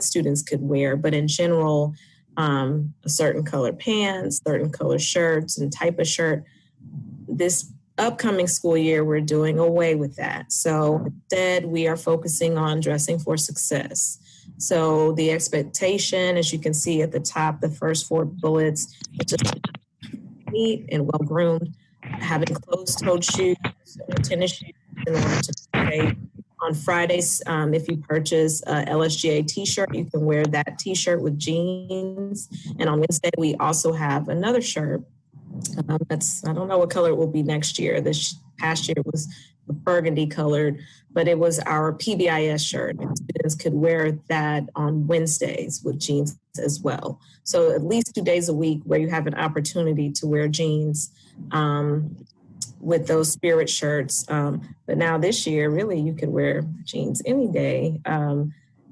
students could wear, but in general, a certain color pants, certain color shirts and type of shirt. This upcoming school year, we're doing away with that. So instead, we are focusing on dressing for success. So the expectation, as you can see at the top, the first 4 bullets, is just neat and well-groomed, having closed-toed shoes or tennis shoes in order to stay. On Fridays, if you purchase a LSGA t-shirt, you can wear that t-shirt with jeans. And on Wednesday, we also have another shirt. I don't know what color it will be next year. This past year was burgundy colored, but it was our PBIS shirt. And students could wear that on Wednesdays with jeans as well. So at least 2 days a week where you have an opportunity to wear jeans with those spirit shirts. But now this year, really, you can wear jeans any day,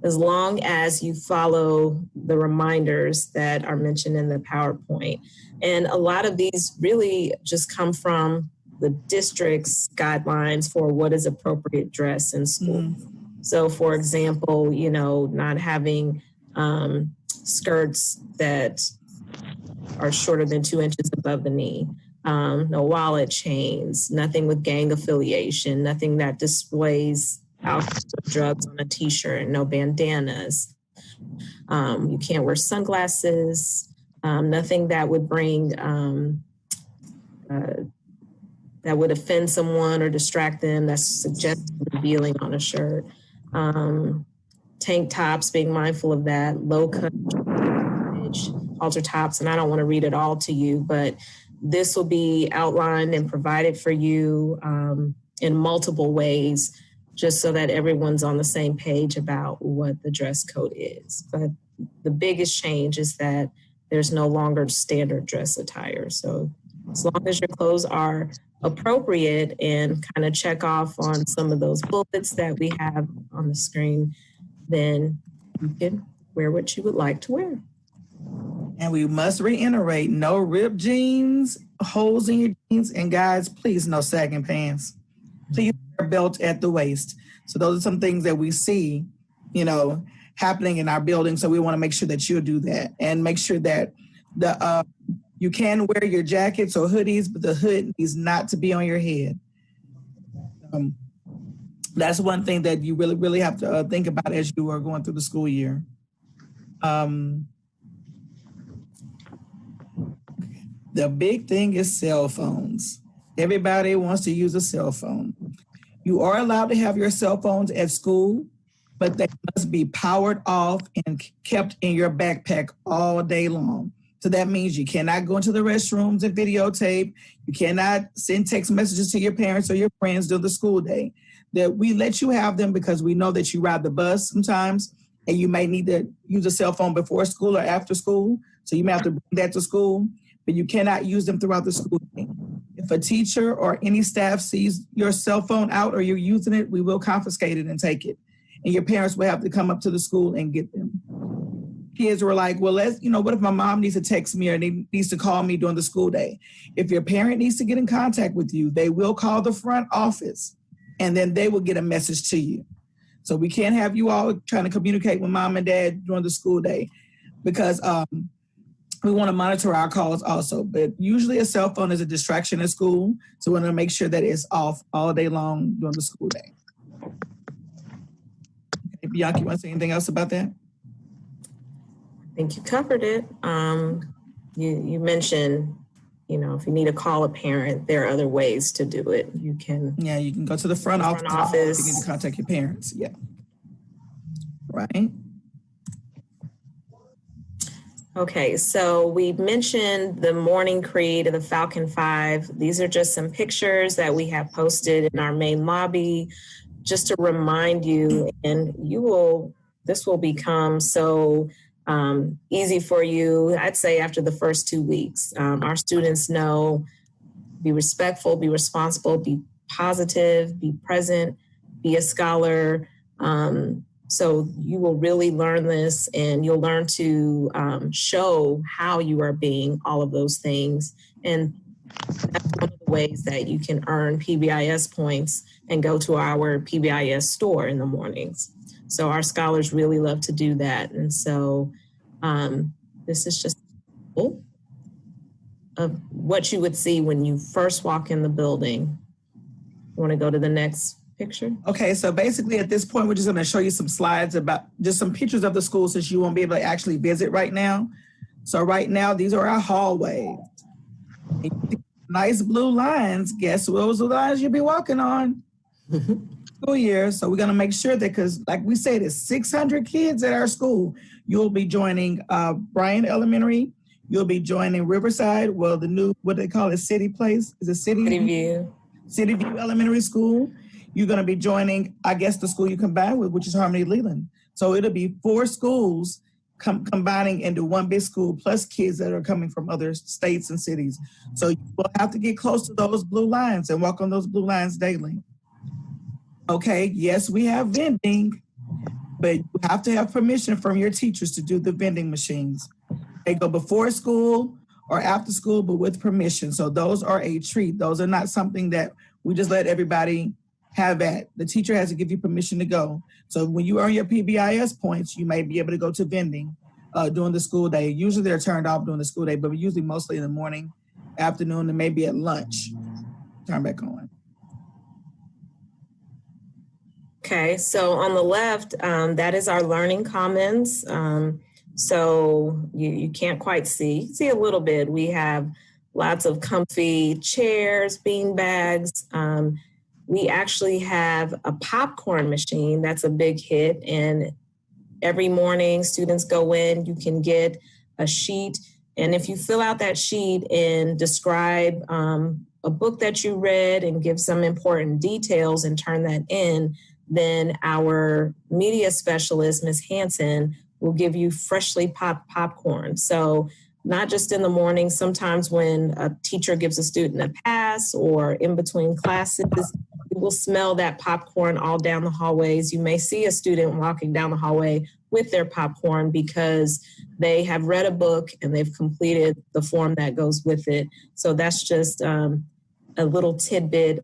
as long as you follow the reminders that are mentioned in the PowerPoint. And a lot of these really just come from the district's guidelines for what is appropriate dress in school. So for example, not having skirts that are shorter than 2 inches above the knee. No wallet chains, nothing with gang affiliation, nothing that displays alcohol or drugs on a t-shirt, no bandanas. You can't wear sunglasses, nothing that would bring, that would offend someone or distract them, that's suggested revealing on a shirt. Tank tops, being mindful of that, low cut, halter tops, and I don't want to read it all to you, but this will be outlined and provided for you in multiple ways, just so that everyone's on the same page about what the dress code is. But the biggest change is that there's no longer standard dress attire. So as long as your clothes are appropriate and kind of check off on some of those bullets that we have on the screen, then you can wear what you would like to wear. And we must reiterate, no ripped jeans, holes in your jeans, and guys, please no sagging pants. Please wear a belt at the waist. So those are some things that we see, happening in our building. So we want to make sure that you'll do that and make sure that you can wear your jackets or hoodies, but the hood needs not to be on your head. That's one thing that you really, really have to think about as you are going through the school year. The big thing is cell phones. Everybody wants to use a cell phone. You are allowed to have your cell phones at school, but they must be powered off and kept in your backpack all day long. So that means you cannot go into the restrooms and videotape. You cannot send text messages to your parents or your friends during the school day. That we let you have them because we know that you ride the bus sometimes and you may need to use a cell phone before school or after school. So you may have to bring that to school, but you cannot use them throughout the school day. If a teacher or any staff sees your cell phone out or you're using it, we will confiscate it and take it. And your parents will have to come up to the school and get them. Kids were like, well, what if my mom needs to text me or needs to call me during the school day? If your parent needs to get in contact with you, they will call the front office and then they will get a message to you. So we can't have you all trying to communicate with mom and dad during the school day because we want to monitor our calls also. But usually a cell phone is a distraction at school. So we want to make sure that it's off all day long during the school day. Okay, Bianca, you want to say anything else about that? I think you covered it. You mentioned, if you need to call a parent, there are other ways to do it. You can go to the front office. You need to contact your parents. Yeah. Right. Okay, so we mentioned the morning creed and the Falcon 5. These are just some pictures that we have posted in our main lobby just to remind you, and this will become so easy for you, I'd say after the first 2 weeks. Our students know, be respectful, be responsible, be positive, be present, be a scholar. So you will really learn this and you'll learn to show how you are being all of those things. And that's one of the ways that you can earn PBIS points and go to our PBIS store in the mornings. So our scholars really love to do that. And so this is just of what you would see when you first walk in the building. You want to go to the next picture? Okay, so basically at this point, we're just going to show you some slides about just some pictures of the school since you won't be able to actually visit right now. So right now, these are our hallways. Nice blue lines. Guess what was the lines you'll be walking on? School year. So we're going to make sure that, because like we said, there's 600 kids at our school. You'll be joining Bryan Elementary. You'll be joining Riverside. Well, the new, what they call it, City Place. Is it City View? City View Elementary School. You're going to be joining, I guess, the school you combine with, which is Harmony Leland. So it'll be 4 schools combining into one big school, plus kids that are coming from other states and cities. So you will have to get close to those blue lines and walk on those blue lines daily. Okay, yes, we have vending, but you have to have permission from your teachers to do the vending machines. They go before school or after school, but with permission. So those are a treat. Those are not something that we just let everybody have at. The teacher has to give you permission to go. So when you earn your PBIS points, you may be able to go to vending during the school day. Usually they're turned off during the school day, but usually mostly in the morning, afternoon, and maybe at lunch. Turn back on. Okay, so on the left, that is our Learning Commons. So you can't quite see. You see a little bit. We have lots of comfy chairs, bean bags. We actually have a popcorn machine. That's a big hit. And every morning students go in, you can get a sheet. And if you fill out that sheet and describe a book that you read and give some important details and turn that in, then our media specialist, Ms. Hanson, will give you freshly popped popcorn. So not just in the morning, sometimes when a teacher gives a student a pass or in between classes, you will smell that popcorn all down the hallways. You may see a student walking down the hallway with their popcorn because they have read a book and they've completed the form that goes with it. So that's just a little tidbit.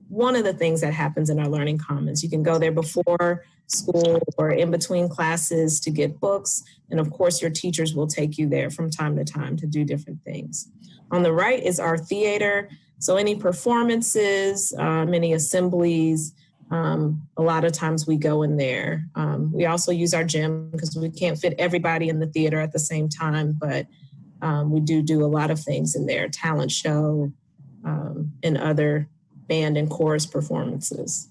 One of the things that happens in our Learning Commons, you can go there before school or in between classes to get books. And of course, your teachers will take you there from time to time to do different things. On the right is our theater. So any performances, any assemblies, a lot of times we go in there. We also use our gym because we can't fit everybody in the theater at the same time, but we do a lot of things in there, talent show and other band and chorus performances.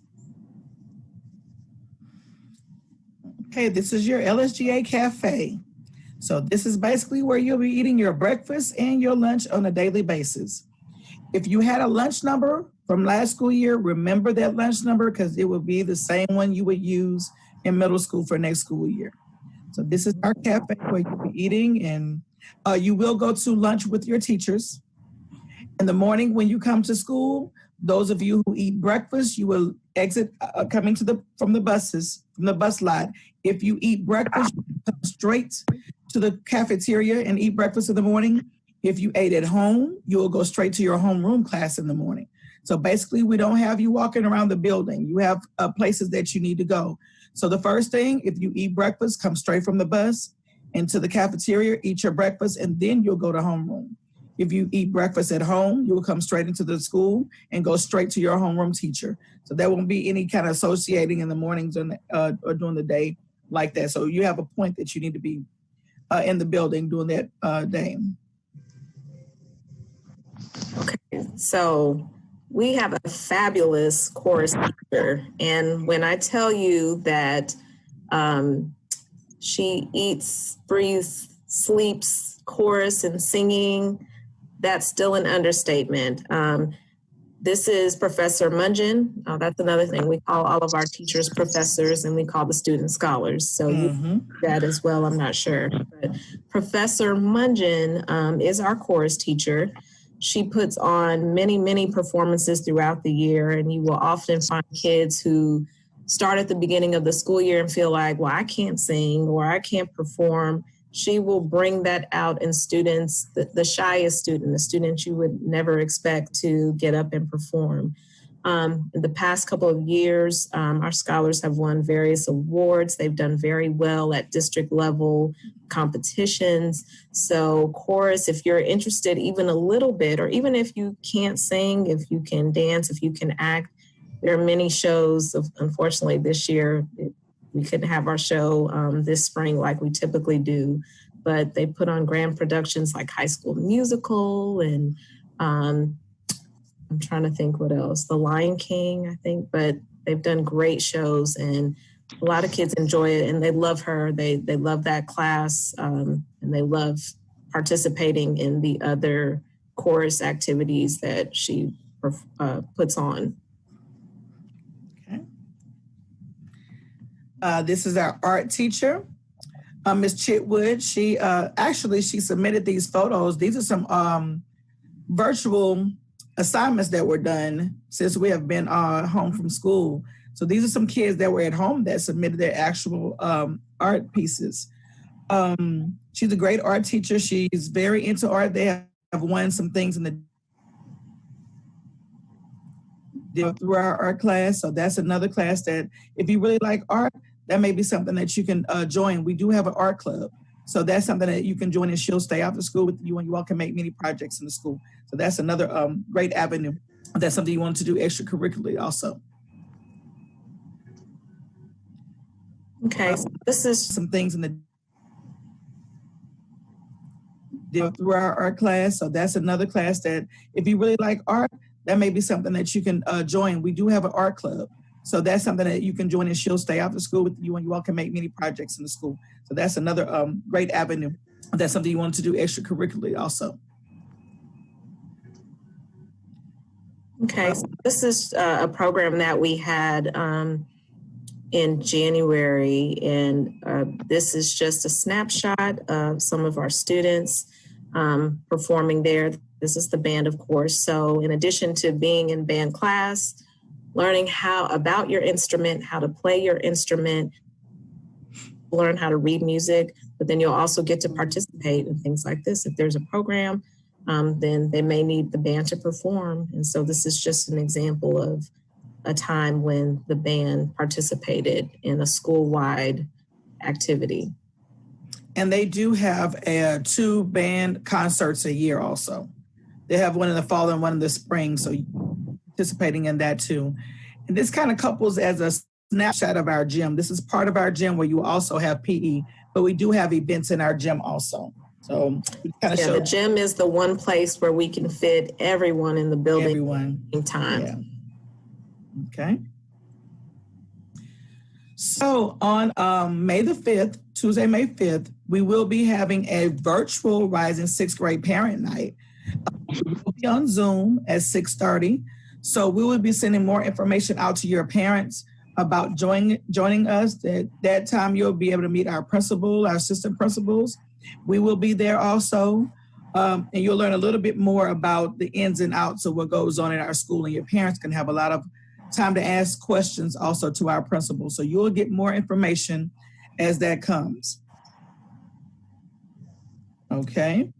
Okay, this is your LSGA Cafe. So this is basically where you'll be eating your breakfast and your lunch on a daily basis. If you had a lunch number from last school year, remember that lunch number because it will be the same one you would use in middle school for next school year. So this is our cafe where you'll be eating, and you will go to lunch with your teachers. In the morning when you come to school, those of you who eat breakfast, you will exit coming from the bus lot. If you eat breakfast, you come straight to the cafeteria and eat breakfast in the morning. If you ate at home, you will go straight to your homeroom class in the morning. So basically, we don't have you walking around the building. You have places that you need to go. So the first thing, if you eat breakfast, come straight from the bus into the cafeteria, eat your breakfast, and then you'll go to homeroom. If you eat breakfast at home, you will come straight into the school and go straight to your homeroom teacher. So there won't be any kind of associating in the mornings or during the day like that. So you have a point that you need to be in the building during that day. Okay, so we have a fabulous chorus teacher. And when I tell you that she eats, breathes, sleeps chorus and singing, that's still an understatement. This is Professor Mungin. That's another thing. We call all of our teachers professors and we call the students scholars. So you do that as well, I'm not sure. But Professor Mungin is our chorus teacher. She puts on many, many performances throughout the year, and you will often find kids who start at the beginning of the school year and feel like, well, I can't sing or I can't perform. She will bring that out in students, the shyest student, the student you would never expect to get up and perform. In the past couple of years, our scholars have won various awards. They've done very well at district level competitions. So chorus, if you're interested even a little bit, or even if you can't sing, if you can dance, if you can act, there are many shows. Unfortunately, this year, we couldn't have our show this spring like we typically do, but they put on grand productions like High School Musical and I'm trying to think what else. The Lion King, I think, but they've done great shows and a lot of kids enjoy it and they love her. They love that class and they love participating in the other chorus activities that she puts on. Okay. This is our art teacher, Ms. Chitwood. She submitted these photos. These are some virtual assignments that were done since we have been home from school. So these are some kids that were at home that submitted their actual art pieces. She's a great art teacher. She's very into art. They have won some things in through our art class. So that's another class that if you really like art, that may be something that you can join. We do have an art club. So that's something that you can join and she'll stay after school with you and you all can make many projects in the school. So that's another great avenue. That's something you want to do extracurricularly also. Okay, so this is some things through our art class. So that's another class that if you really like art, that may be something that you can join. We do have an art club. So that's something that you can join and she'll stay after school with you and you all can make many projects in the school. So that's another great avenue. That's something you want to do extracurricularly also. Okay, so this is a program that we had in January, and this is just a snapshot of some of our students performing there. This is the band, of course. So in addition to being in band class, learning about your instrument, how to play your instrument, learn how to read music, but then you'll also get to participate in things like this. If there's a program, then they may need the band to perform. And so this is just an example of a time when the band participated in a school-wide activity. And they do have 2 band concerts a year also. They have one in the fall and one in the spring, so participating in that too. And this kind of couples as a snapshot of our gym. This is part of our gym where you also have PE, but we do have events in our gym also. So kind of show. The gym is the one place where we can fit everyone in the building everyone. in time. Yeah. Okay. So on May the 5th, Tuesday, May 5th, we will be having a virtual Rising 6th grade parent night. We will be on Zoom at 6:30. So we will be sending more information out to your parents about joining us. At that time, you'll be able to meet our principal, our assistant principals. We will be there also. And you'll learn a little bit more about the ins and outs of what goes on in our school. And your parents can have a lot of time to ask questions also to our principal. So you'll get more information as that comes. Okay.